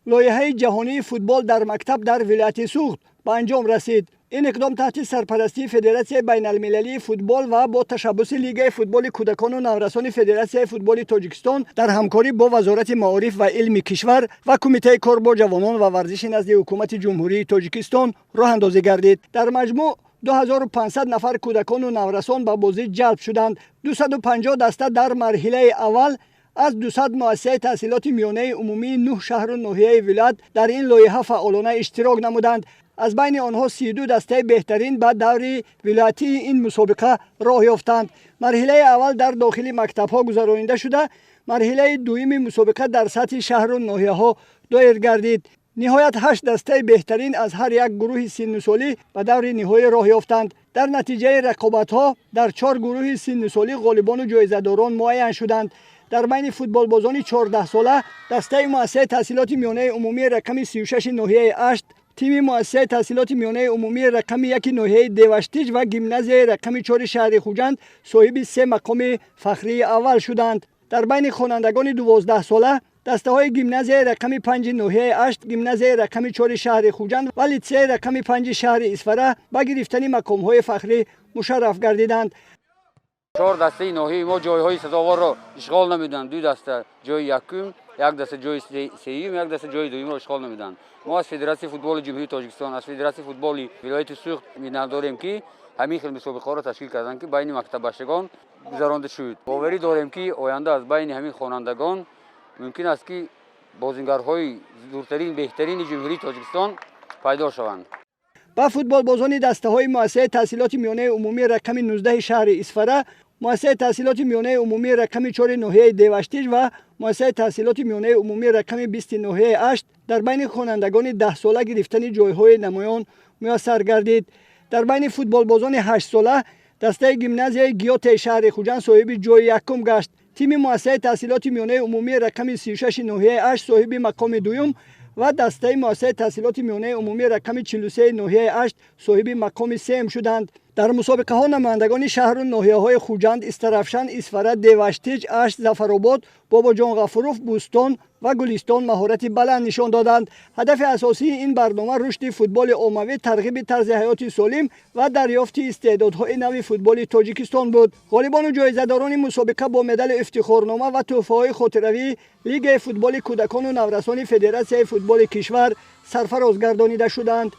لایحه جهانی فوتبال در مکتب در ولایت سوخت به انجام رسید. این اقدام تحت سرپرستی فدراسیون بین المللی فوتبال و با تشبث لیگ فوتبال کودکان و نورسان فدراسیون فوتبال تاجیکستان در همکاری با وزارت معارف و علم کشور و کمیته کار با جوانان و ورزش نزد حکومت جمهوری تاجیکستان راه اندازی گردید. در مجموع 2500 نفر کودکان و نورسان به بازی جلب شدند. 250 دسته در مرحله اول از 200 مؤسسه تحصیلات میانه عمومی 9 شهر و ناحیه ولایت در این لایحه فعالانه اشتراک نمودند. از بین آنها 32 دسته بهترین به دور ولایتی این مسابقه راه یافتند. مرحله اول در داخل مکتب‌ها گذرانیده شده. مرحله دوم مسابقه در سطح شهر و ناحیه‌ها دایر گردید. نهایت 8 دسته بهترین از هر یک گروه سن سالی به دور نهایی راه یافتند. در نتیجه رقابت‌ها در 4 گروه سن سالی غالبان و جایزه‌داران معین شدند. در بین فوتبال بازان 14 ساله دسته مؤسسه تحصیلات میانه عمومی رقم 36 ناحیه 8، تیم مؤسسه تحصیلات میانه عمومی رقم 1 ناحیه دیوشتیج و گیمنازیوم رقم 4 شهر خوجند صاحب 3 مقام فخری اول شدند. در بین خوانندگان 12 ساله دسته های گیمنازیوم رقم 5 ناحیه 8، گیمنازیوم رقم 4 شهر خوجند و لیسه رقم 5 شهر اسفره با گرفتن مقام های فخری مشرف گردیدند. 4 دسته ناحیه ما جایهای سزاوار را اشغال نمیدند. 2 دسته جای یکم، 1 دسته جای سوم، 1 دسته جای دوم را اشغال نمیدند. ما از فدراسیون فوتبال جمهوری تاجیکستان، از فدراسیون فوتبال ولایت سوخت می‌دانیم داریم که همین خیلی مسابقه را تشکیل کردند که بین مکتب بچگان گذرانده شد. باوری داریم که آینده از بین همین خوانندگان ممکن است که بازیگرهای زورترین بهترین جمهوری تاجیکستان پیدا شوند. با فوتبال بازان دسته های مؤسسه تحصیلات میانه عمومی رقم 19 شهر اسفره، مؤسسه تحصیلات میانه عمومی رقم 4 ناحیه دیوشتیج و مؤسسه تحصیلات میانه عمومی رقم 20 ناحیه 8 در بین خوانندگان 10 ساله گرفتن جایهای نمایان میسر گردید. در بین فوتبال بازان 8 ساله دسته گیمنازیوم گیوت شهر خوجند صاحب جای یکم گشت. تیم مؤسسه تحصیلات میانه عمومی رقم 36 ناحیه 8 صاحب مقام دوم و دسته مؤسسه تحصیلات میانه عمومی رقم 43 ناحیه 8 صاحب مقام سوم شدند. در مسابقه ها نمایندگان شهر و ناحیه های خوجند، استرافشان، اسفره، دیوشتیج، اشت، ظفرآباد، بابا جان غفوروف، بوستان و گلستان مهارت بلند نشان دادند. هدف اساسی این برنامه رشد فوتبال عمومی، ترغیب طرز حیات سالم و دریافت استعدادهای نو فوتبال تاجیکستان بود. غالبان و جایزه‌داران مسابقه با مدال افتخارنامه و تحفه‌های خاطروی لیگ فوتبال کودکان و نورسان فدراسیون فوتبال کشور سرفراز گردانیده شدند.